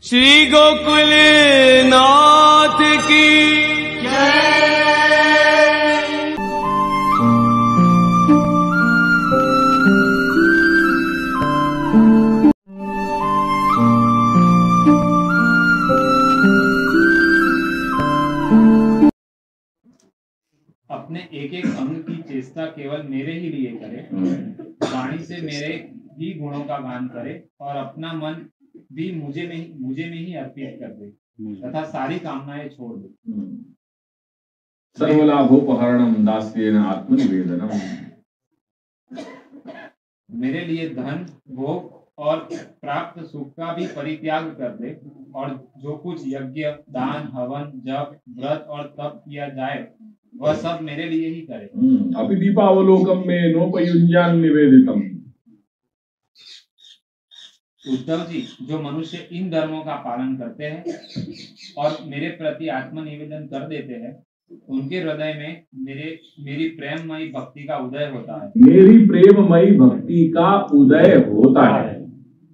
श्री गोकुल नाथ की अपने एक एक अंग की चेष्टा केवल मेरे ही लिए करे, वाणी से मेरे ही गुणों का गान करे और अपना मन भी मुझे में ही अर्पित कर दे तथा सारी कामनाएं छोड़ दे। सर्वलाभोपहरणम दास्येन आत्मनिवेदनम। मेरे लिए धन भोग और प्राप्त सुख का भी परित्याग कर दे और जो कुछ यज्ञ दान हवन जप व्रत और तप किया जाए वह सब मेरे लिए ही करे। अपि दीपावलोकम में नोपयुज्यान निवेदितम। उद्धव जी, जो मनुष्य इन धर्मों का पालन करते हैं और मेरे प्रति आत्मनिवेदन कर देते हैं, उनके हृदय में मेरी प्रेममयी भक्ति का उदय होता है। मेरी प्रेममयी भक्ति का उदय होता है,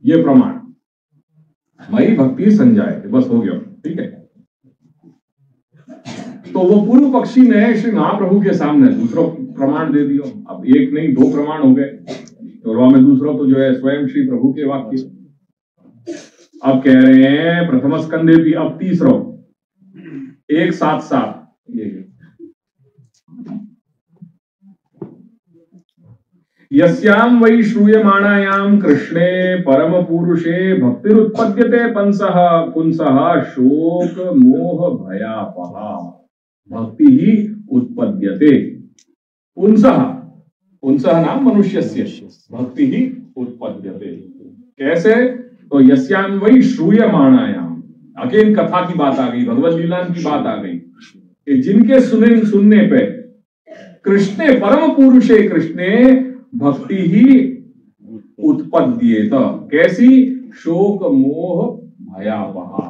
ये प्रमाण। मई भक्ति संजाए, बस हो गया, ठीक है। तो वो पूर्व पक्षी ने श्री महाप्रभु के सामने दूसरा प्रमाण दे दिया। अब एक नहीं दो प्रमाण हो गए, तो में दूसरा तो जो है स्वयं श्री प्रभु के वाक्य। अब कह रहे हैं प्रथम स्कंदे भी, अब तीसरा एक साथ साथ यस्याम वै श्रूयमाणायाम कृष्णे परम पुरुषे भक्तिरुत्पद्यते पुंसः शोक मोह भयापहा। भक्ति ही उत्पद्यते पुंसः नाम मनुष्यस्य, भक्ति ही उत्पद्यते। कैसे? तो यस्याम वै श्रूयमाणायाम, अगेन कथा की बात आ गई, भगवत लीला की बात आ गई कि जिनके सुनने पे कृष्णे परम पुरुषे कृष्णे भक्ति ही उत्पद्येत। कैसी? शोक मोह भयापहा,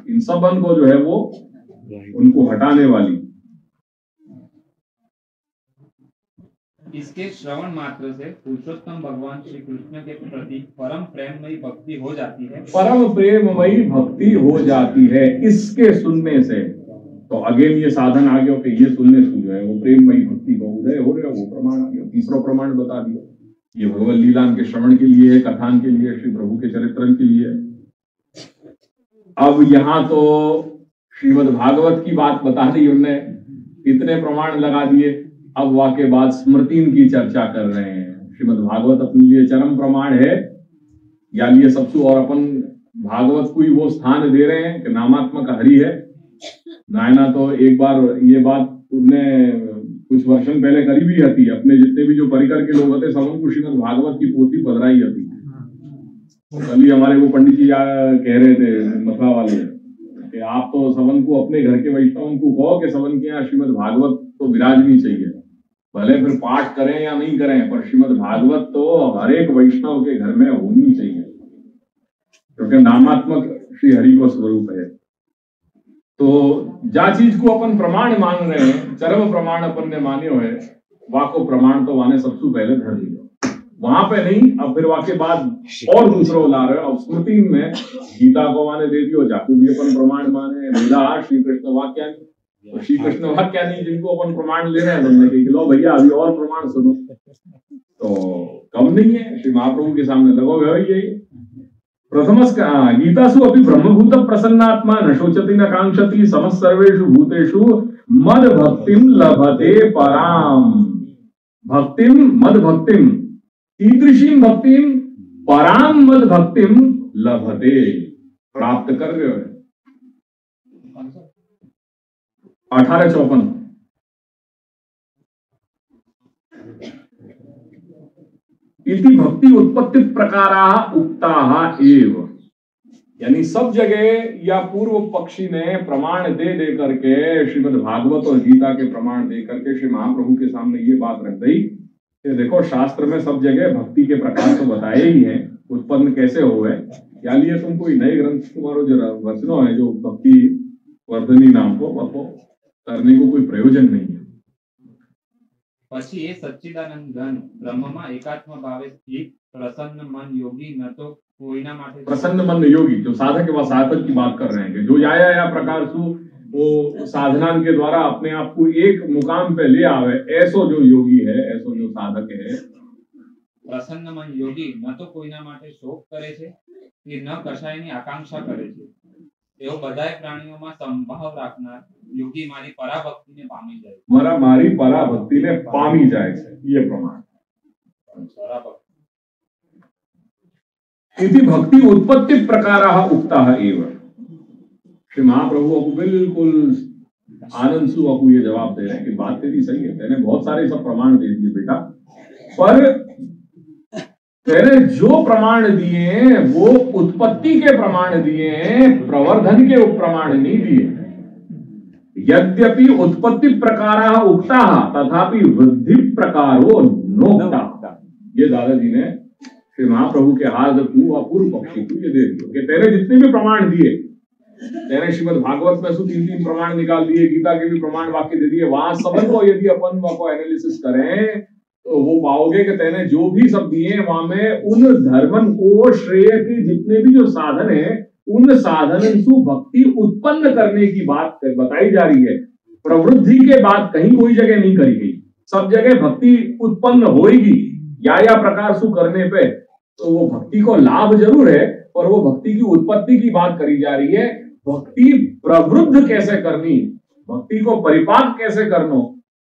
इन सबन को जो है वो उनको हटाने वाली। इसके श्रवण मात्र से पुरुषोत्तम भगवान श्री कृष्ण के प्रति परम प्रेममयी भक्ति हो जाती है। परम प्रेममयी भक्ति हो जाती है इसके सुनने से। तो अगेन ये साधन आ गया कि ये सुनने से जो है वो प्रेममयी भक्ति का उदय हो रहा है, वो प्रमाण आ गया। तीसरा प्रमाण बता दिया, ये भगवत लीला के श्रवण के लिए है, कथान के लिए, श्री प्रभु के चरित्रन के लिए। अब यहाँ तो श्रीमद् भागवत की बात बता दी उनने, इतने प्रमाण लगा दिए। अब वाके बाद स्मृतिन की चर्चा कर रहे हैं। श्रीमद् भागवत अपने लिए चरम प्रमाण है, या लिए सबसे, और अपन भागवत को ही वो स्थान दे रहे हैं कि नामात्मक हरि है। नायना तो एक बार ये बात उनने कुछ वर्षन पहले करी भी थी, अपने जितने भी जो परिकर के लोग होते सब उनको श्रीमद् भागवत की पोथी पधराई थी। कल ही हमारे वो पंडित जी कह रहे थे मथुरा वाले कि आप तो सबन को अपने घर के वैष्णव को कहो कि सबन के यहाँ श्रीमद् भागवत तो विराजनी चाहिए, भले फिर पाठ करें या नहीं करें, पर श्रीमद् भागवत तो हर एक वैष्णव के घर में होनी चाहिए, क्योंकि नामात्मक श्री हरि को स्वरूप है। तो जा चीज को अपन प्रमाण मान रहे हैं, चरम प्रमाण अपन ने माने हुए, वाको प्रमाण तो वाने सबसे पहले धर दिया, वहां पे नहीं। अब फिर वाके बाद और दूसरा ला रहे हो। अब स्मृति में गीता को माने दे दियो, जाकू भी अपन प्रमाण माने, वेदा श्री कृष्ण वाक्या, तो श्री कृष्ण वाक्या नहीं जिनको अपन प्रमाण ले रहे हैं, तुमने लो भैया अभी और प्रमाण सुनो, तो कम नहीं है। श्री महाप्रभु के सामने लगो यही प्रथम गीतासु अपि ब्रह्मभूत प्रसन्नात्मा न शोचति न कांक्षति समस्त सर्वेषु भूतेषु मद भक्तिम लभते पराम। भक्तिम मद भक्तिम, कीदृशीम भक्तिम? पराम मद भक्तिम लभते, प्राप्त कर रहे हो। 1854 इति भक्ति उत्पत्ति प्रकारा उक्ताः एव, यानी सब जगह या पूर्व पक्षी ने प्रमाण दे करके श्रीमद् भागवत और गीता के प्रमाण दे करके श्री महाप्रभु के सामने ये बात रख दी कि देखो शास्त्र में सब जगह भक्ति के प्रकार तो बताए ही हैं, उत्पन्न कैसे हो गए, या लिए तुम कोई नए ग्रंथ तुम्हारो जो वचनों है जो भक्ति वर्धनी नाम को करने को कोई प्रयोजन नहीं है। પછી એ સચ્ચિદાનંદ ઘન બ્રહ્મમાં એકાત્મ ભાવે સ્થિત પ્રસન્ન મન યોગી ન તો कोईना माटे प्रसन्न मन योगी, जो साधक व साधक की बात कर रहे हैं कि जो या प्रकार सु वो साधना के द्वारा अपने आप को एक मुकाम पे ले आवे, ऐसो जो योगी है, ऐसो जो साधक है। प्रसन्न मन योगी न तो कोईना माटे शोक करे छे कि न कशायनी आकांक्षा करे छे, एवो बधाय प्राणीओमां संभाव राखनार योगी मारी पराभक्ति ने पामी जाए। मारी पराभक्ति ने पामी जाए छे, ये प्रमाण। इति भक्ति उत्पत्ति प्रकाराः उक्ताः एव। श्री महाप्रभु को बिल्कुल आनंद सु आपको ये जवाब दे रहे हैं कि बात तेरी सही है, तेने बहुत सारे सब प्रमाण दे दिए बेटा, पर तेने जो प्रमाण दिए वो उत्पत्ति के प्रमाण दिए, प्रवर्धन के प्रमाण नहीं दिए। यद्यपि उत्पत्ति प्रकाराः उक्ताः तथापि वृद्धि प्रकारो नोक्ता। ये दादाजी ने श्री महाप्रभु के हाथ को अपूर्व पक्षी को ये दे दिया कि तेरे जितने भी प्रमाण दिए, तेरे श्रीमद् भागवत में 3 प्रमाण निकाल दिए, गीता के भी प्रमाण वाक्य दे दिए, वहां सब को यदि अपन को एनालिसिस करें तो वो पाओगे कि तेने जो भी सब दिए वहां में उन धर्मन को श्रेय के जितने भी जो साधन है उन साधन से भक्ति उत्पन्न करने की बात बताई जा रही है। प्रवृद्धि के बात कहीं कोई जगह नहीं करी गई, सब जगह भक्ति उत्पन्न होगी या प्रकार से करने पे, तो वो भक्ति को लाभ जरूर है पर वो भक्ति की उत्पत्ति की बात करी जा रही है। भक्ति प्रवृद्ध कैसे करनी, भक्ति को परिपाक कैसे करना,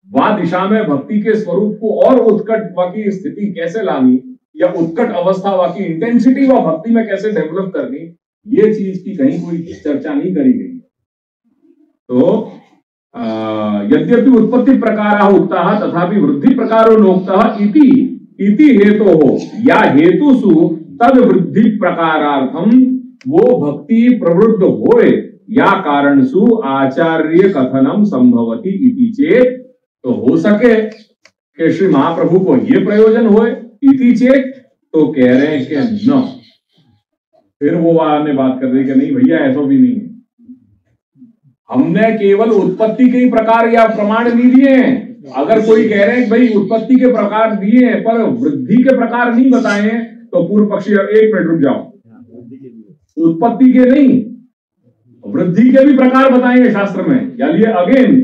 वह दिशा में भक्ति के स्वरूप को और उत्कट की स्थिति कैसे लानी, या उत्कट अवस्था की इंटेंसिटी व भक्ति में कैसे डेवलप करनी, ये चीज की कहीं कोई चर्चा नहीं करी गई। तो यद्यपि उत्पत्ति प्रकाराः उक्ताः तथापि वृद्धि प्रकारो नोक्तः इति हेतु हो या हेतुसु तद वृद्धि प्रकारार्थम वो भक्ति प्रवृद्ध होए या कारण सु आचार्य कथनम संभवति इति चेत, तो हो सके कि श्री महाप्रभु को ये प्रयोजन होए इति चेत, तो कह रहे हैं कि न। फिर वो ने बात कर रही कि नहीं भैया ऐसा भी नहीं है, हमने केवल उत्पत्ति के ही प्रकार या प्रमाण नहीं दिए हैं। अगर कोई कह रहे हैं भाई उत्पत्ति के प्रकार दिए हैं पर वृद्धि के प्रकार नहीं बताए हैं, तो पूर्व पक्षी एक मिनट रुक जाओ, उत्पत्ति के नहीं वृद्धि के भी प्रकार बताए हैं शास्त्र में। यानी अगेन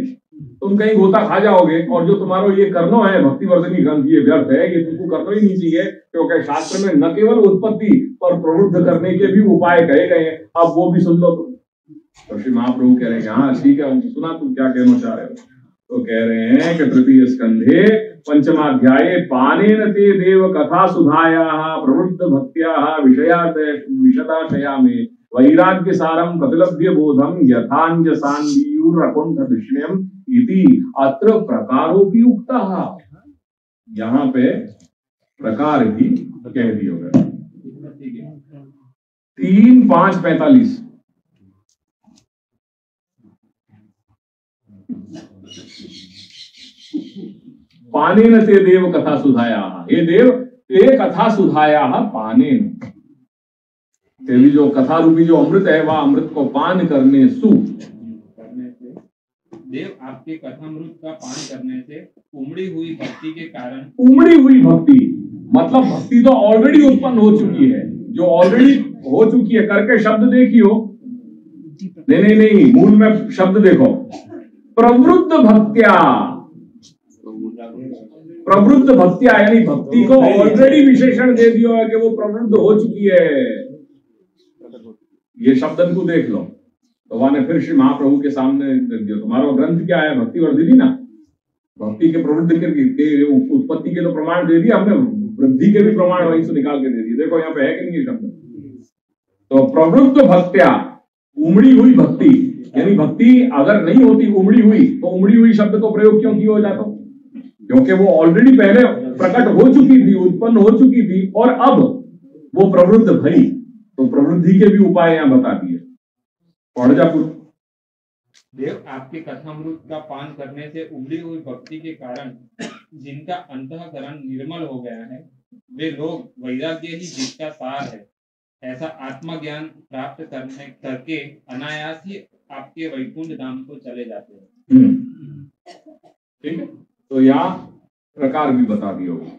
तुम कहीं गोता खा जाओगे और जो तुम्हारा ये करना है भक्ति वर्धनी ग्रंथ ये व्यर्थ है, ये तुमको करना ही नहीं चाहिए, क्योंकि शास्त्र में न केवल उत्पत्ति पर प्रवृद्ध करने के भी उपाय कहे गए हैं। अब वो भी सुन लो। तो श्री महाप्रभु कह रहे हैं हाँ ठीक है, सुना तुम क्या कहना चाह रहे हो। तो कह रहे हैं कि तृतीय स्कंधे पंचमाध्याये पानेन ते देव कथा सुधायाः प्रवृद्ध भक्त्याः विशदाशया में वैराग्य सारम प्रतिलभ्य बोधम यथांजसान्वियुरकुंठ दृश्यम इति अत्र प्रकारोपि उक्तः। यहाँ पे प्रकार भी कह दिए गए। 3:5-45 पानेन ते देव कथा सुधायाः, हे देव ते कथा सुधायाः पानेन, तेरी जो कथा रूपी जो अमृत है वह अमृत को पान करने से देव आपके कथामृत का पान करने से उमड़ी हुई भक्ति के कारण, उमड़ी हुई भक्ति मतलब भक्ति तो ऑलरेडी उत्पन्न हो चुकी है, जो ऑलरेडी हो चुकी है। करके शब्द देखियो, नहीं मूल में शब्द देखो, प्रवृद्ध भक्त्या, प्रवृद्ध भक्त्या यानी भक्ति को ऑलरेडी विशेषण दे दिया है कि वो प्रवृद्ध हो चुकी है। ये शब्दन को देख लो। तो वहां फिर श्री महाप्रभु के सामने रख दिया, तुम्हारा ग्रंथ क्या है भक्ति वर्धिनी ना, भक्ति के प्रवृत्ति के उत्पत्ति के तो प्रमाण दे दिया हमने, वृद्धि के भी प्रमाण वहीं से निकाल के दे दिए। देखो यहाँ पे है कि नहीं ये शब्द। तो प्रवृत्त भक्त्या उमड़ी हुई भक्ति, यानी भक्ति अगर नहीं होती उमड़ी हुई तो उमड़ी हुई शब्द को प्रयोग क्यों किया जाता, क्योंकि वो ऑलरेडी पहले प्रकट हो चुकी थी, उत्पन्न हो चुकी थी और अब वो प्रवृत्त भई, तो प्रवृद्धि के भी उपाय यहाँ बता दिए। पढ़ जा पूर्व। देव आपके कथामृत का पान करने से उमड़ी हुई भक्ति के कारण जिनका अंतःकरण निर्मल हो गया है वे लोग वैराग्य ही जिसका सार है, ऐसा आत्मज्ञान प्राप्त करके अनायास ही आपके वैकुंठ धाम को चले जाते हैं। ठीक है, तो यहाँ प्रकार भी बता दिए होगी।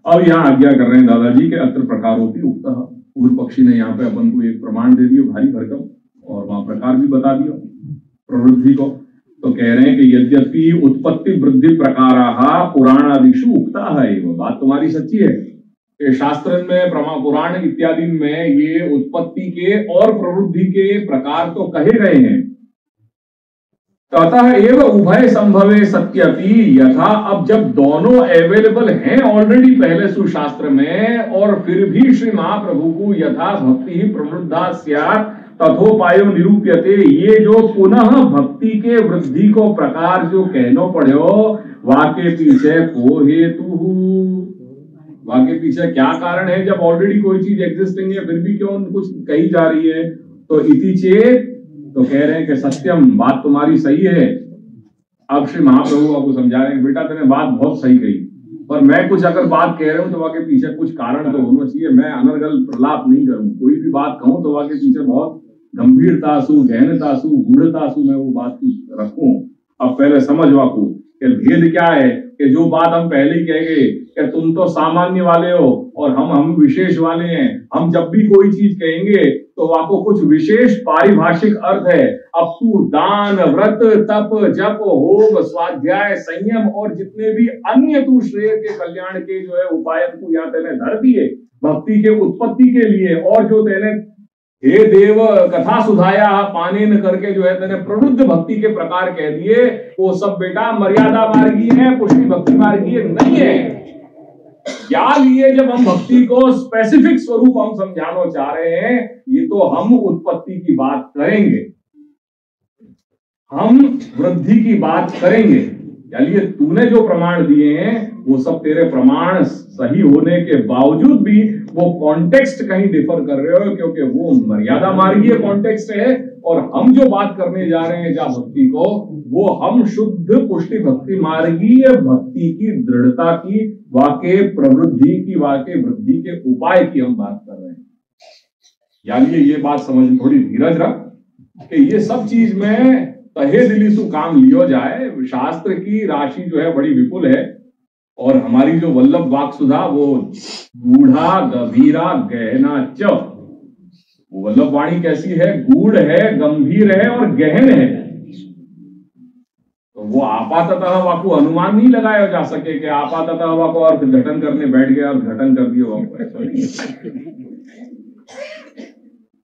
अब यहाँ आज्ञा कर रहे हैं दादाजी के अत्र प्रकारोपि उक्तः। पूर्व पक्षी ने यहाँ पे अपन को एक प्रमाण दे दिया भारी भरकम, और वहां प्रकार भी बता दिया प्रवृत्ति को। तो कह रहे हैं कि यद्यपि उत्पत्ति वृद्धि प्रकाराः पुराणादिषु उक्ताः एव। बात तुम्हारी सच्ची है कि शास्त्र में पुराण इत्यादि में ये उत्पत्ति के और प्रवृद्धि के प्रकार तो कहे गए हैं। अतः एव उभय संभवे सत्यपि यथा। अब जब दोनों अवेलेबल हैं ऑलरेडी पहले सुशास्त्र में, और फिर भी श्री महाप्रभु को यथा भक्ति ही प्रवृद्धा स्यात् तथोपायो निरूप्यते, ये जो पुनः भक्ति के वृद्धि को प्रकार जो कहनो पड़ो, वाके पीछे को हेतु, वाके पीछे क्या कारण है? जब ऑलरेडी कोई चीज एग्जिस्टिंग है फिर भी क्यों कुछ कही जा रही है? तो इति चेत, तो कह रहे हैं कि सत्यम, बात तुम्हारी सही है। अब श्री महाप्रभु आपको समझा रहे हैं, बेटा तुमने बात बहुत सही कही, पर मैं कुछ अगर बात कह रहा हूं तो वहां के पीछे कुछ कारण तो होना चाहिए। मैं अनर्गल प्रलाप नहीं करूं, कोई भी बात कहूं तो वहां के पीछे बहुत गंभीरता सु, गहनता सु, गूढ़ता सु मैं वो बात रखूं। अब पहले समझ वाकू कि भेद क्या है, कि जो बात हम पहले ही कह गए कि तुम तो सामान्य वाले हो और हम विशेष वाले हैं। हम जब भी कोई चीज कहेंगे तो आपको कुछ विशेष पारिभाषिक अर्थ है। अब तू दान, व्रत, तप, जप, होम, स्वाध्याय, संयम और जितने भी अन्य तू श्रेय के कल्याण के जो है उपाय तू यहाँ तेने धर दिए भक्ति के उत्पत्ति के लिए, और जो तेने हे देव कथा सुधाया पाने न करके जो है तेने प्रवृद्ध भक्ति के प्रकार कह दिए, वो सब बेटा मर्यादा मार्गी है, पुष्टि भक्ति मार्गी नहीं है। क्या लिए जब हम भक्ति को स्पेसिफिक स्वरूप हम समझाना चाह रहे हैं, ये तो हम उत्पत्ति की बात करेंगे, हम वृद्धि की बात करेंगे। चलिए तूने जो प्रमाण दिए हैं वो सब तेरे प्रमाण सही होने के बावजूद भी वो कॉन्टेक्स्ट कहीं डिफर कर रहे हो, क्योंकि वो मर्यादा मार्गीय कॉन्टेक्स्ट है, और हम जो बात करने जा रहे हैं जहाँ भक्ति को, वो हम शुद्ध पुष्टि भक्ति मार्गीय भक्ति की दृढ़ता की, वाके प्रवृद्धि की, वाके वृद्धि के उपाय की हम बात कर रहे हैं। यानी ये बात समझ, थोड़ी धीरज रख कि ये सब चीज में तहे दिली सु काम लियो जाए। शास्त्र की राशि जो है बड़ी विपुल है, और हमारी जो वल्लभ वाक सुधा वो गूढ़ा, गंभीरा, गहना च। वल्लभ वाणी कैसी है? गूढ़ है, गंभीर है और गहन है। तो वो आपाततः वाको अनुमान नहीं लगाया जा सके कि आपाततः वाको अर्थ घटन करने बैठ गया और घटन कर दिया वाको।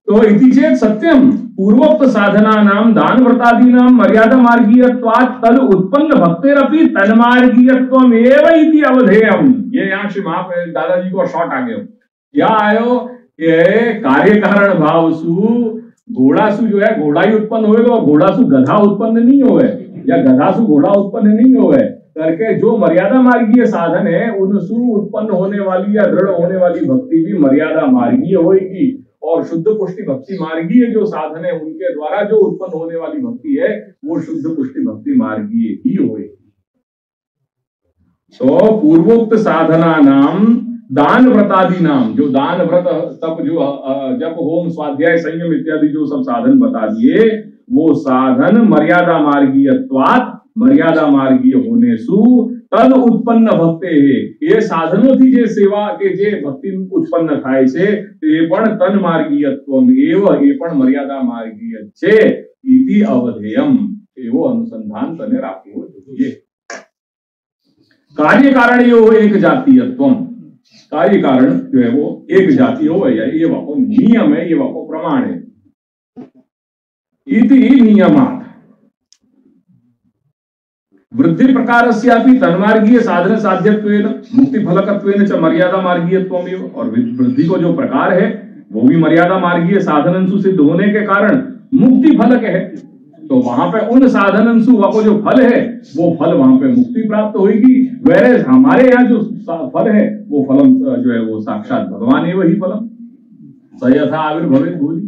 तो इति चेत सत्यम पूर्वोक्त साधना नाम दान व्रतादि नाम मर्यादा मार्गीयत्वात् तद उत्पन्न भक्तेरपि तन्मार्गीयत्वम एव इति अवधेयम। ये यहाँ श्री दादाजी को शॉर्ट आ गए। क्या आयो कि कार्य कारण भाव सु घोड़ा सु जो है घोड़ा ही उत्पन्न होएगा, घोड़ा सु गधा उत्पन्न नहीं होए, या गधा सु घोड़ा उत्पन्न नहीं होए करके जो मर्यादा मार्गीय साधन है उनसु उत्पन्न होने वाली या दृढ़ होने वाली भक्ति भी मर्यादा मार्गीय होगी, और शुद्ध पुष्टि भक्ति मार्गीय जो साधन है उनके द्वारा जो उत्पन्न होने वाली भक्ति है वो शुद्ध पुष्टि भक्ति मार्गीय ही होगी। तो पूर्वोक्त साधना नाम दान व्रतादि नाम, जो दान व्रत तप जो जप होम स्वाध्याय संयम इत्यादि जो सब साधन बता दिए, वो साधन मर्यादा मार्गीयत्वात्, मर्यादा मार्गीय होने सु तद उत्पन्न भक्ते है। ये साधनों थी जे सेवा के जे भक्ति उत्पन्न थाय छे ते पण तन मार्गीयत्वम एव, ये पण मर्यादा मार्गीय छे इति अवधेयम, एवो अनुसंधान तने राखવો જોઈએ। कार्य कारण यो एक जातीयत्वम, कार्य कारण जो है वो एक जातीय हो, ये वाको नियम है, ये वाको प्रमाण है। इति नियमात् वृद्धि प्रकारस्यापि तन्मार्गीय साधन साध्यत्वेन मुक्ति फलकत्वेन च मर्यादा मार्गीयत्वमेव, और वृद्धि को जो प्रकार है वो भी मर्यादा मार्गीय साधनंसु सिद्ध होने के कारण मुक्ति फलक है। तो वहां पे उन साधनंसु को जो फल है वो फल वहां पे मुक्ति प्राप्त होगी, वैसे हमारे यहाँ जो फल है वो फलम जो है वो साक्षात भगवान है, वही फलम स यथा आविर्भवेत् भूरि।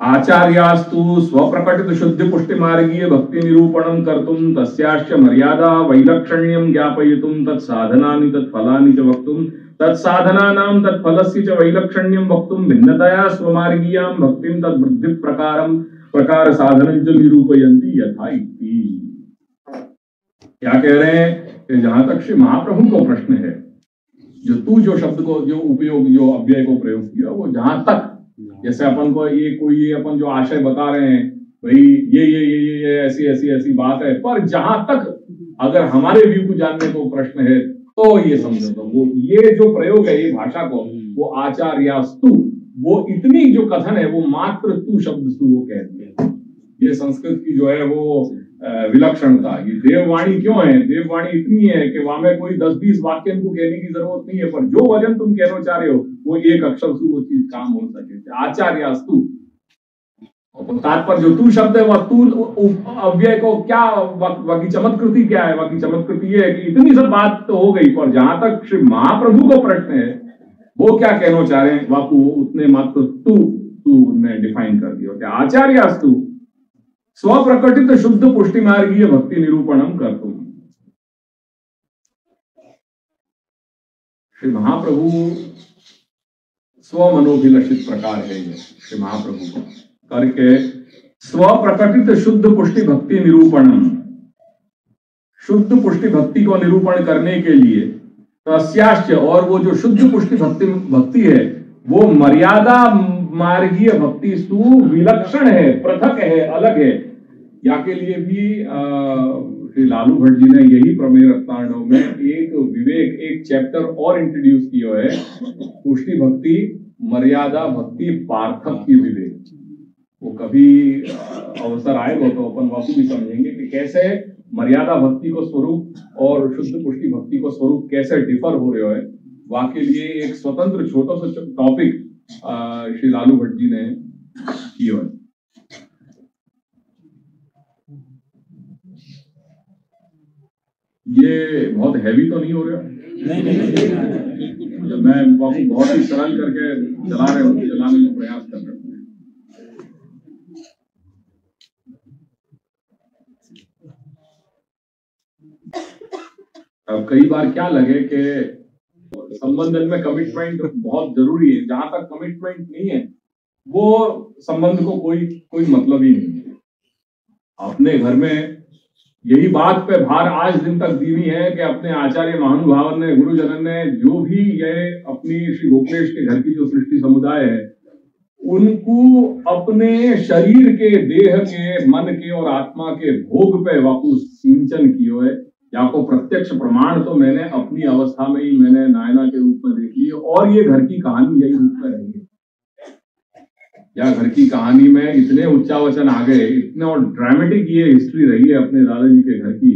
आचार्यास्तु स्वप्रकटित शुद्ध पुष्टि मार्गीय भक्ति निरूपणं कर्तुं तस्याश्च मर्यादा वैलक्षण्यं ज्ञापयितुं तत्साधनानि तत्फलानि च वक्तुं तत्साधनानां तत्फलस्य च वैलक्षण्यं वक्तुं भिन्नतया स्वमार्गीयां भक्तिं तद्वृद्धि प्रकार साधनं च निरूपयन्ति यथा इति। क्या कह रहे हैं कि जहां तक श्री महाप्रभु को प्रश्न है, जो तू जो शब्द को जो उपयोग जो अव्यय को प्रयोग किया, वो जहां तक जैसे अपन को ये कोई ये अपन जो आशय बता रहे हैं भाई ये ऐसी ऐसी ऐसी बात है, पर जहां तक अगर हमारे व्यू को जानने को प्रश्न है तो ये समझो, तो वो ये जो प्रयोग है ये भाषा को वो आचार्यास्तु, वो इतनी जो कथन है वो मात्र तू शब्द से वो कहते हैं। ये संस्कृत की जो है वो विलक्षणता, ये देववाणी क्यों है, देववाणी इतनी है कि वहां में कोई 10-20 वाक्य इनको कहने की जरूरत नहीं है, पर जो वचन तुम कहना चाह रहे हो वो एक अक्षर से वो चीज काम हो सके। आचार्यास्तु, तात्पर्य जो तू शब्द है वह तू अव्यय को क्या बाकी चमत्कृति क्या है, बाकी चमत्कृति ये है कि इतनी सब बात तो हो गई, पर जहां तक श्री महाप्रभु को प्रश्न है वो क्या कहना चाह रहे हैं बापू, उतने मात्र तू ने डिफाइन कर दिया। क्या आचार्यास्तु स्वप्रकटित शुद्ध पुष्टि मार्गीय भक्ति निरूपणम करतुम। श्री महाप्रभु स्वमनोभिलषित प्रकार है ये श्री महाप्रभु को करके स्वप्रकटित शुद्ध पुष्टि भक्ति निरूपणम, शुद्ध पुष्टि भक्ति को निरूपण करने के लिए तस्याश्च, और वो जो शुद्ध पुष्टि भक्ति है वो मर्यादा मार्गीय भक्ति सु विलक्षण है, पृथक है, अलग है। या के लिए भी श्री लालू भट्ट जी ने यही प्रमेय रत्नार्णव में एक विवेक एक चैप्टर और इंट्रोड्यूस किया है, पुष्टि भक्ति मर्यादा भक्ति पार्थक्य विवेक। वो कभी अवसर आएगा तो अपन वापस भी समझेंगे कि कैसे मर्यादा भक्ति को स्वरूप और शुद्ध पुष्टि भक्ति को स्वरूप कैसे डिफर हो रहे है। वहां के लिए एक स्वतंत्र छोटा सा टॉपिक श्री लालू भट्ट जी ने किया है। ये बहुत हैवी तो नहीं हो रहा? नहीं। मैं बहुत ही सरल करके चलाने का प्रयास कर रहा हूँ। अब कई बार क्या लगे कि संबंधन में कमिटमेंट बहुत जरूरी है, जहां तक कमिटमेंट नहीं है वो संबंध को कोई मतलब ही नहीं है। अपने घर में यही बात पे भार आज दिन तक दी हुई है कि अपने आचार्य महानुभावन ने गुरुजनन ने जो भी ये अपनी श्री गोखलेश के घर की जो सृष्टि समुदाय है उनको अपने शरीर के देह के मन के और आत्मा के भोग पे वापस सिंचन किए है। या को प्रत्यक्ष प्रमाण तो मैंने अपनी अवस्था में ही मैंने नायना के रूप में देख ली, और ये घर की कहानी यही रूप में रही है। या घर की कहानी में इतने उच्चावचन आ गए, इतने और ड्रामेटिक ये हिस्ट्री रही है अपने दादाजी के घर की।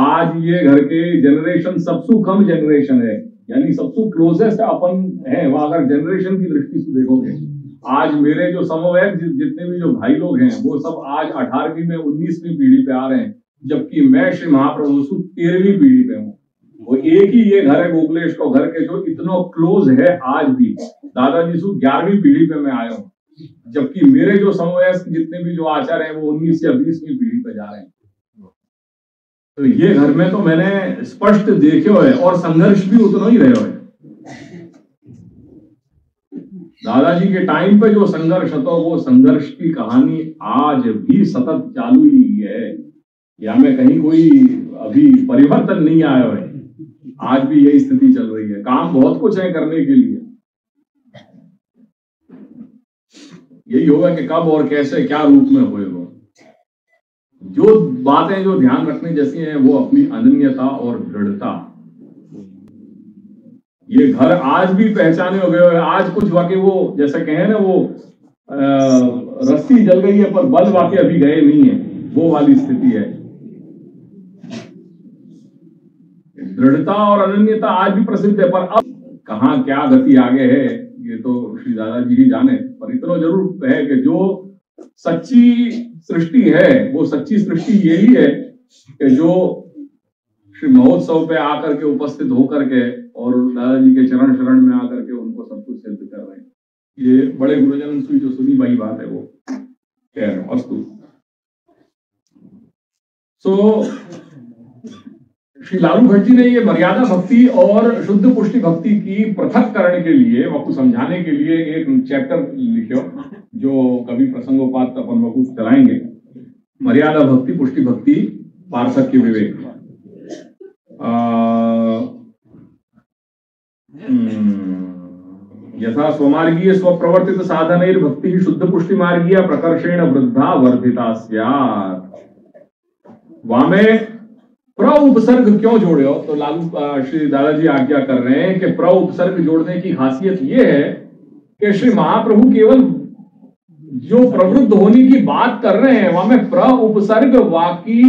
आज ये घर के जनरेशन सबसे कम जनरेशन है, यानी सबसे क्लोजेस्ट अपन है वह अगर जनरेशन की दृष्टि से देखोगे। आज मेरे जो समवयस्क जितने भी जो भाई लोग हैं वो सब आज 18वीं में 19वीं पीढ़ी पे आ रहे हैं, जबकि मैं श्री महाप्रभु सु 13वीं पीढ़ी पे हूँ। वो एक ही ये घर है गोखलेश को घर के जो इतना क्लोज है आज भी। दादाजी सु 11वीं पीढ़ी पे मैं आया हूँ, जबकि मेरे जो समवयस्क जितने भी जो आचार्य हैं वो 19 या 20वीं पीढ़ी पे जा रहे हैं। तो ये घर में तो मैंने स्पष्ट देखे हुए और संघर्ष भी उतना ही रहे हुए। दादाजी के टाइम पे जो संघर्ष था वो संघर्ष की कहानी आज भी सतत चालू ही है। या में कहीं कोई अभी परिवर्तन नहीं आया है, आज भी यही स्थिति चल रही है। काम बहुत कुछ है करने के लिए, यही होगा कि कब और कैसे क्या रूप में होएगा। जो बातें जो ध्यान रखने जैसी हैं वो अपनी अनन्यता और दृढ़ता। ये घर आज भी पहचाने हो गए। आज कुछ वाकई वो जैसे कहे ना वो रस्सी जल गई है पर बल वाकई अभी गए नहीं है, वो वाली स्थिति है। दृढ़ता और अनन्यता आज भी प्रसिद्ध है, पर अब कहाँ क्या गति आगे है ये तो श्री दादाजी ही जाने। पर इतना जरूर है कि जो सच्ची सृष्टि है वो सच्ची सृष्टि यही है कि जो श्री महोत्सव पे आकर के उपस्थित होकर के और दादाजी के चरण शरण में आकर के उनको सब कुछ सिद्ध कर रहे हैं। ये बड़े गुरुजन की जो सुनी भाई बात है वो कह रहे अस्तु। श्री लालू भट्ट जी ने ये मर्यादा भक्ति और शुद्ध पुष्टि भक्ति की पृथककरण के लिए वक्तु समझाने के लिए एक चैप्टर लिखो जो कभी प्रसंगोपात अपन वक्तु चलाएंगे। मर्यादा भक्ति पुष्टि भक्ति पार्थक्य विवेक। यथा स्वमार्गीय स्वप्रवर्तित साधनैर भक्ति शुद्ध पुष्टि मार्गीय प्रकर्षेण वृद्धा वर्धिता स्यात्। वामे प्र उपसर्ग क्यों जोड़े हो? तो लालू श्री दादाजी आज्ञा कर रहे हैं कि प्र उपसर्ग जोड़ने की खासियत यह है कि श्री महाप्रभु केवल जो प्रवृत्त होने की बात कर रहे हैं वहां में प्र उपसर्ग वाकी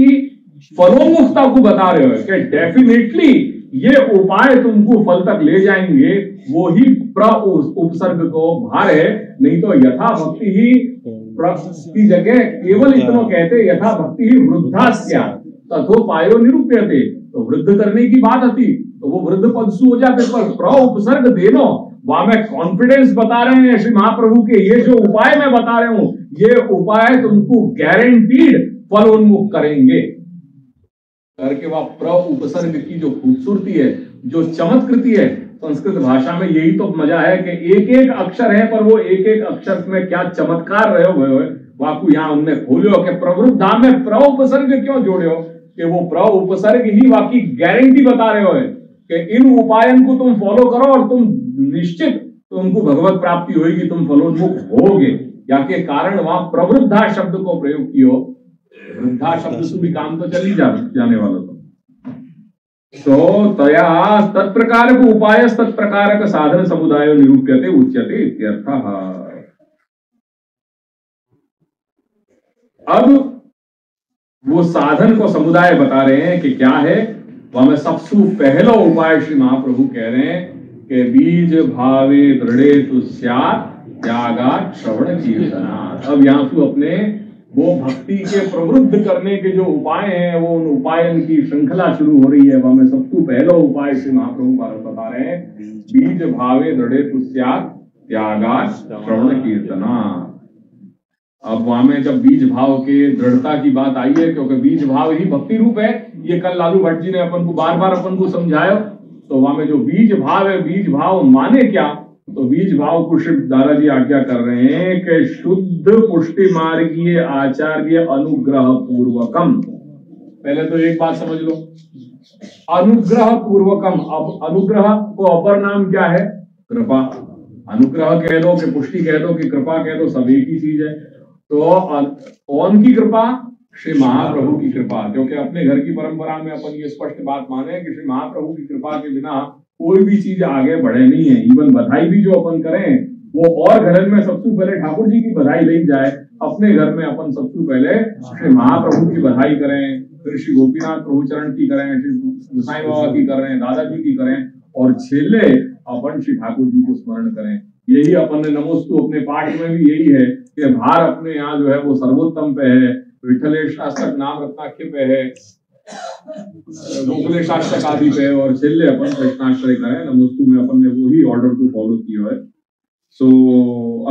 फलोन्मुखता को बता रहे हो कि डेफिनेटली ये उपाय तुमको फल तक ले जाएंगे, वो ही प्र उपसर्ग को भार है। नहीं तो यथा भक्ति ही की जगह केवल इतना कहते यथा भक्ति ही वृद्धास्या तथोपायो निरूप्यते, तो वृद्ध करने की बात आती तो वो वृद्ध पद से हो जाते, पर प्र उपसर्ग देनो वहां में कॉन्फिडेंस बता रहे हैं श्री महाप्रभु के ये जो उपाय मैं बता रहे हूं ये उपाय तुमको गारंटीड फलोन्मुख करेंगे करके वह प्र उपसर्ग की जो खूबसूरती है, जो चमत्कृति है, संस्कृत भाषा में यही तो मजा है कि एक एक अक्षर है पर वो एक एक अक्षर में क्या चमत्कार रहे हो वाकू यहाँ उनने खोलो कि प्रवृद्धा में प्र उपसर्ग क्यों जोड़े हो कि वो प्र उपसर्ग ही वाकी गारंटी बता रहे हो कि इन उपायन को तुम फॉलो करो और तुम निश्चित तुमको भगवत प्राप्ति होगी, तुम फलोन्मुख होगे। या के कारण वहां प्रवृद्धा शब्द को प्रयोग किया, वृद्धा शब्द से भी काम तो चल ही जाने वाला तो तया तत्प्रकार उपाय तत्प्रकार साधन समुदाय निरूप्यते उच्यते इत्यर्थः। अब वो साधन को समुदाय बता रहे हैं कि क्या है, वहां में सबसे पहला उपाय श्री महाप्रभु कह रहे हैं कि बीज भावे दृढ़े तु स्यात् त्यागात् श्रवण कीर्तनात्। अब यहाँ से अपने वो भक्ति के प्रवृत्त करने के जो उपाय हैं वो उन उपायन की श्रृंखला शुरू हो रही है। वहां में सबसे पहला उपाय श्री महाप्रभु बता रहे हैं बीज भावे दृढ़े तु स्यात् त्यागात् श्रवण कीर्तनात्। अब वहां में जब बीज भाव के दृढ़ता की बात आई है, क्योंकि बीज भाव ही भक्ति रूप है, ये कल लालू भट्ट जी ने अपन को बार बार अपन को समझाया। तो वहां में जो बीज भाव है, बीज भाव माने क्या, तो बीज भाव को श्री दादाजी आज्ञा कर रहे हैं कि शुद्ध पुष्टि मार्गीय आचार्य अनुग्रह पूर्वकम। पहले तो एक बात समझ लो, अनुग्रह पूर्वकम। अब अनुग्रह को अपर नाम क्या है? कृपा। अनुग्रह कह दो कि पुष्टि कह दो कि कृपा कह दो, सब एक ही चीज है। तो कौन की कृपा? श्री महाप्रभु की कृपा। क्योंकि अपने घर की परंपरा में अपन ये स्पष्ट बात माने कि श्री महाप्रभु की कृपा के बिना कोई भी चीज आगे बढ़े नहीं है। इवन बधाई भी जो अपन करें वो और घर में सबसे पहले ठाकुर जी की बधाई ली जाए, अपने घर में अपन सबसे पहले श्री महाप्रभु की बधाई करें, फिर श्री गोपीनाथ प्रभु चरण की करें, श्री गोसाई बाबा की करें, दादाजी की करें, और छेले अपन श्री ठाकुर जी को स्मरण करें। यही अपन ने नमोस्तु अपने पाठ में भी यही है कि भार अपने यहाँ जो है वो सर्वोत्तम पे है, विठलेश शास्त्रक नाम रत्नाख्य पे है, गोकुलेश शास्त्रक आदि पे है, और छेले अपन कृष्णाश्रय करें। नमोस्तु में अपन ने वही ऑर्डर को फॉलो किया है। सो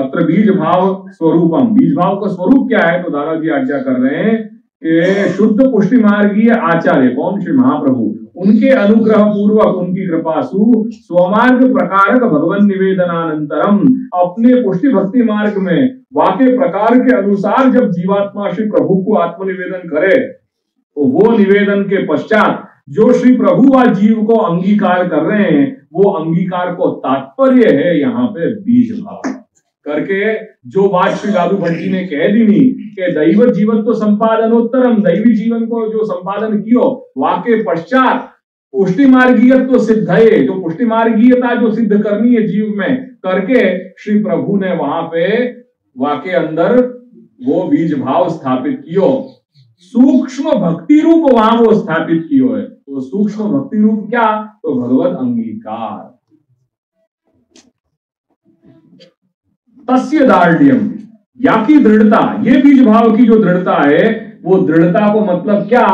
अत्र बीज भाव स्वरूपम। बीज भाव का स्वरूप क्या है? तो दादाजी आज्ञा कर रहे हैं कि शुद्ध पुष्टि मार्गीय आचार्य, कौन? श्री महाप्रभु, उनके अनुग्रह पूर्वक, उनकी कृपा सु स्वमार्ग प्रकारक भगवन निवेदनानंतरम, अपने पुष्टि भक्ति मार्ग में वाके प्रकार के अनुसार जब जीवात्मा श्री प्रभु को आत्मनिवेदन करे, तो वो निवेदन के पश्चात जो श्री प्रभु व जीव को अंगीकार कर रहे हैं, वो अंगीकार को तात्पर्य है यहाँ पे बीज भाव करके। जो बात श्री लालू भट्ट जी ने कह दी नहीं कि दैव जीवन तो संपादनोत्तरम, दैवी जीवन को जो संपादन कियो वाके पश्चात पुष्टि मार्गीय तो सिद्ध है, जो पुष्टि मार्गीयता जो सिद्ध करनी है जीव में करके श्री प्रभु ने वहां पे वाके अंदर वो बीज भाव स्थापित कियो। सूक्ष्म भक्ति रूप वहां वो स्थापित कियो है। तो सूक्ष्म भक्ति रूप क्या? तो भगवत अंगीकार। तस्य दार्ढ्यम, या की दृढ़ता, ये बीज भाव की जो दृढ़ता है, वो दृढ़ता को मतलब क्या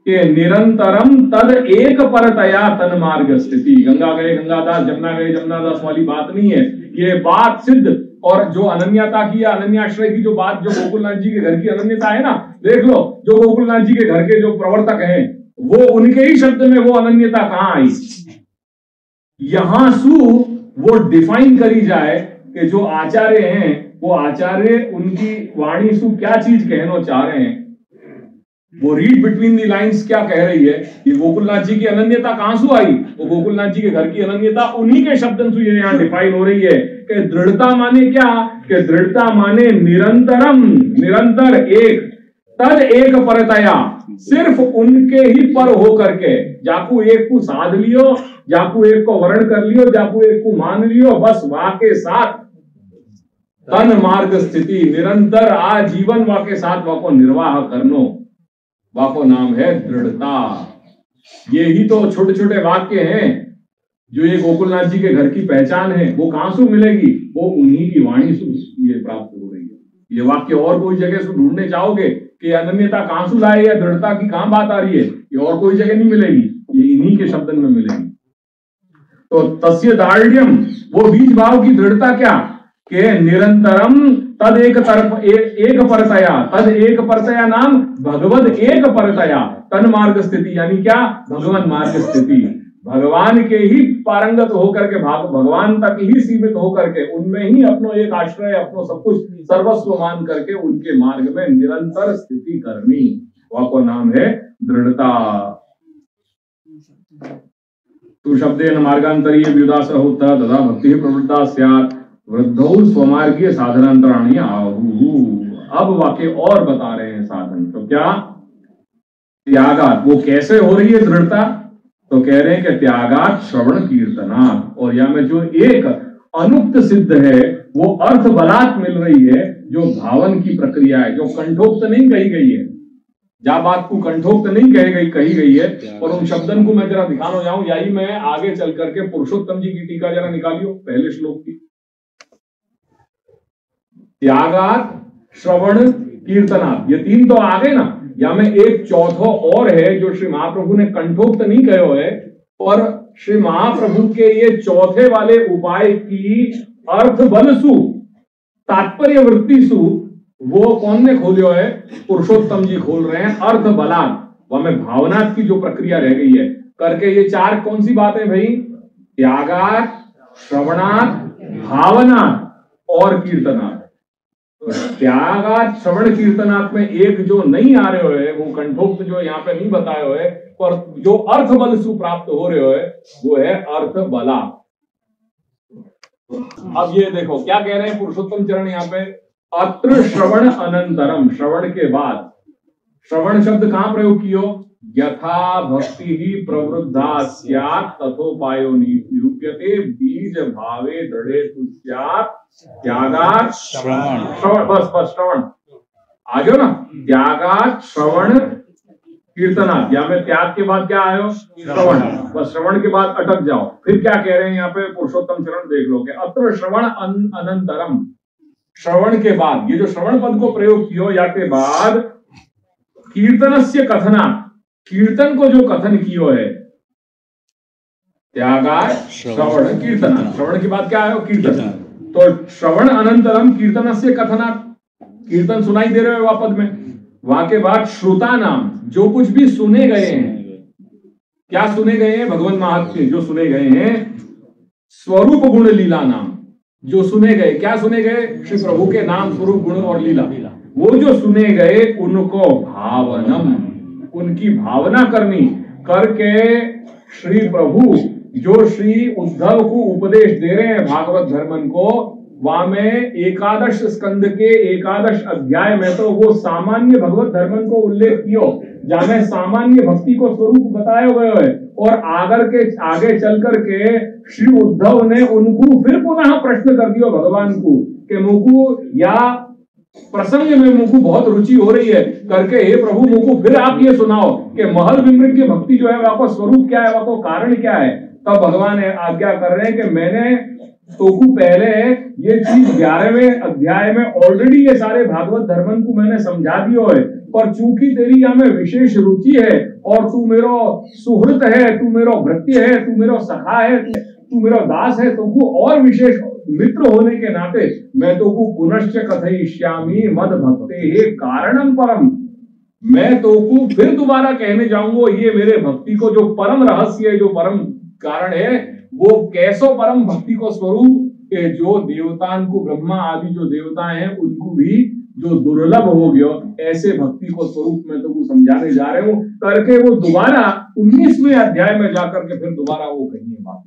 कि निरंतरम तद एक परतया तन मार्ग स्थिति। गंगा गए गंगादास, जमुना गए जमुनादास वाली बात नहीं है। ये बात सिद्ध, और जो अनन्यता की या अनन्याश्रय की जो बात, जो गोकुलनाथ जी के घर की अनन्यता है ना, देख लो जो गोकुलनाथ जी के घर के जो प्रवर्तक हैं, वो उनके ही शब्द में वो अनन्यता कहां आई? यहां सु वो डिफाइन करी जाए कि जो आचार्य हैं, वो आचार्य उनकी वाणी सु क्या चीज कहना चाह रहे हैं। वो रीड बिटवीन दी लाइंस क्या कह रही है कि गोकुलनाथ जी की अनन्यता कहां से आई? वो गोकुलनाथ जी के घर की अनन्यता उन्हीं के शब्दों से यहाँ डिफाइन हो रही है कि दृढ़ता माने क्या? कि दृढ़ता माने निरंतरम, निरंतर एक, तद एक परतया, सिर्फ उनके ही पर हो करके, जाकू एक को साध लियो, जाकू एक को वर्ण कर लियो, जाकू एक को मान लियो, बस वाके साथ तन मार्ग स्थिति, निरंतर आजीवन वाके साथ वाको निर्वाह करनो, वाको नाम है दृढ़ता। ये ही तो छोटे छोटे वाक्य हैं जो ये गोकुलनाथ जी के घर की पहचान है। वो कहां से मिलेगी? वो उन्हीं की वाणी से ये प्राप्त हो रही है। ये वाक्य और कोई जगह से ढूंढने जाओगे कि अनन्यता कहां से लाए या दृढ़ता की कहां बात आ रही है, ये और कोई जगह नहीं मिलेगी, ये इन्हीं के शब्दन में मिलेगी। तो तस्य दार्ढ्यम, वो बीज भाव की दृढ़ता क्या? के निरंतरम तद एक तरफ एक परतया, तद एक परतया नाम भगवद एक परतया, तन मार्ग स्थिति, यानी क्या? भगवान मार्ग स्थिति, भगवान के ही पारंगत होकर के, भगवान तक ही सीमित होकर के, उनमें ही अपनो एक आश्रय, अपनो सब कुछ सर्वस्व मान करके उनके मार्ग में निरंतर स्थिति करनी, वाको नाम है दृढ़ता। तु शब्देन मार्गांतरीय व्युदास होता तथा भक्ति प्रवृत्ता स्यात् वृद्धौ स्वमार्गीय साधनांतराणी आहु। अब वाक्य और बता रहे हैं साधन। तो क्या? त्यागात, वो कैसे हो रही है दृढ़ता? तो कह रहे हैं कि त्यागात श्रवण कीर्तनात्, और या में जो एक अनुक्त सिद्ध है वो अर्थ बलात् मिल रही है, जो भावन की प्रक्रिया है, जो कंठोक्त नहीं कही गई है, जहां बात को कंठोक्त नहीं कही गई है। और उन शब्दन को मैं जरा दिखाना जाऊं, यही मैं आगे चल करके पुरुषोत्तम जी की टीका जरा निकालियो पहले श्लोक की। त्यागात श्रवण कीर्तनात्, ये तीन तो आ गए ना, या में एक चौथो और है जो श्री महाप्रभु ने कंठोक्त नहीं कहो है, और श्री महाप्रभु के ये चौथे वाले उपाय की अर्थ बल सु, तात्पर्य वृत्ति सु, वो कौन ने खोलियो है? पुरुषोत्तम जी खोल रहे हैं। अर्थ बलात्, वह में भावनात् की जो प्रक्रिया रह गई है करके, ये चार कौन सी बात है भाई? त्यागात, श्रवणात्, भावनात् और कीर्तनात्। त्यागात श्रवण कीर्तनात् में एक जो नहीं आ रहे हो, वो कंठोक्त जो यहाँ पे नहीं बताए हुए, पर जो अर्थ बल सु प्राप्त हो रहे हो वो है अर्थ बला। अब ये देखो क्या कह रहे हैं पुरुषोत्तम चरण यहाँ पे, अत्र श्रवण अनंतरम, श्रवण के बाद। श्रवण शब्द कहां प्रयोग कियो? यथा भक्ति ही प्रवृद्धा स्यात् तथोपायो निरूप्यते बीज भावे दृढ़े स्यात् त्यागात् श्रवण, बस श्रवण आ गयो ना। त्यागात् श्रवण कीर्तनात्, या में त्याग के बाद क्या आयो? श्रवण, बस श्रवण के बाद अटक जाओ। फिर क्या कह रहे हैं यहाँ पे पुरुषोत्तम चरण देख लोगे, अत्र श्रवण अनंतरम, श्रवण के बाद, ये जो श्रवण पद को प्रयोग कियो या के बाद, कीर्तनस्य कथना, कीर्तन को जो कथन कियो है, त्यागात् श्रवण कीर्तन, श्रवण के बाद क्या आयो? कीर्तन। तो श्रवण अनंतरम कीर्तनस्य कथना, कीर्तन सुनाई दे रहे हो पद में, वहां के बाद श्रुता नाम, जो कुछ भी सुने गए हैं, क्या सुने गए हैं? भगवान महात्म्य जो सुने गए हैं, स्वरूप गुण लीला नाम, जो सुने गए, क्या सुने गए? श्री प्रभु के नाम, स्वरूप, गुण और लीला, वो जो सुने गए उनको भावनम, उनकी भावना करनी करके, श्री प्रभु जो श्री उद्धव को उपदेश दे रहे हैं भागवत धर्मन को, वहां में एकादश स्कंद के एकादश अध्याय में तो वो सामान्य भगवत धर्मन को उल्लेख कियो, जहां सामान्य भक्ति को स्वरूप बताया गया है, और आगे चल करके श्री उद्धव ने उनको फिर पुनः प्रश्न कर दिया भगवान को कि मुझको या प्रसंग में मुझको बहुत रुचि हो रही है करके, हे प्रभु मुझको फिर आप ये सुनाओ कि महल विमृग की भक्ति जो है वहां को स्वरूप क्या है, वहां को कारण क्या है। तब भगवान आज्ञा कर रहे हैं कि मैंने तो पहले ये चीज 11वें अध्याय में ऑलरेडी ये सारे भागवत धर्मन को मैंने समझा दियो है, पर चूंकि तेरी यहाँ में विशेष रुचि है और तू मेरो सुहृत है, तू मेरो भृत्य है, तू मेरो सखा है, तू मेरा दास है, तुमको और विशेष मित्र होने के नाते मैं तुमको पुनश्च कथयिष्यामि मद भक्ते कारणम परम, मैं तुमको फिर दोबारा कहने जाऊंगा ये मेरे भक्ति को जो परम रहस्य है, जो परम कारण है, वो कैसो परम भक्ति को स्वरूप के जो देवतान को, ब्रह्मा आदि जो देवता हैं उनको भी जो दुर्लभ हो गयो, ऐसे भक्ति को स्वरूप में तो वो समझाने जा रहे हूं करके वो दोबारा 19वें अध्याय में जाकर के फिर दोबारा वो कही है बात।